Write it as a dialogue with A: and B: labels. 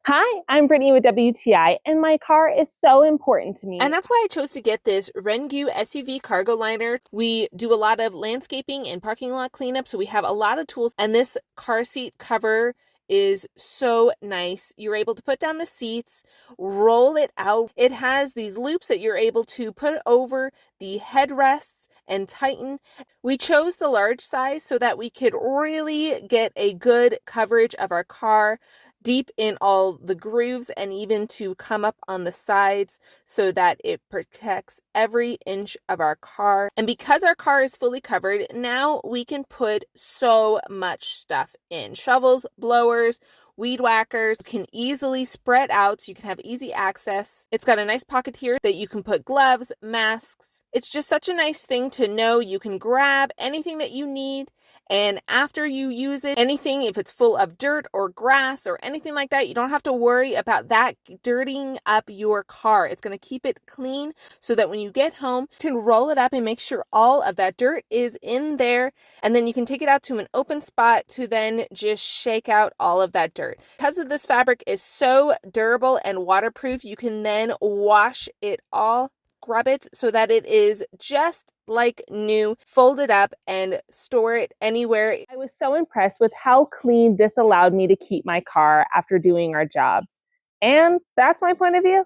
A: Hi, I'm Brittany with WTI, and my car is so important to me.
B: And that's why I chose to get this Rengue SUV cargo liner. We do a lot of landscaping and parking lot cleanup, so we have a lot of tools. And this car seat cover is so nice. You're able to put down the seats, roll it out. It has these loops that you're able to put over the headrests and tighten. We chose the large size so that we could really get a good coverage of our car deep in all the grooves and even to come up on the sides so that it protects every inch of our car. And because our car is fully covered, now we can put so much stuff in. Shovels, blowers, weed whackers can easily spread out so you can have easy access. It's got a nice pocket here that you can put gloves, masks. It's just such a nice thing to know you can grab anything that you need, and after you use it, anything, if it's full of dirt or grass or anything like that, you don't have to worry about that dirtying up your car. It's going to keep it clean so that when you get home, you can roll it up and make sure all of that dirt is in there. And then you can take it out to an open spot to then just shake out all of that dirt. Because of this fabric is so durable and waterproof, you can then wash it all, scrub it so that it is just like new, fold it up and store it anywhere.
A: I was so impressed with how clean this allowed me to keep my car after doing our jobs. And that's my point of view.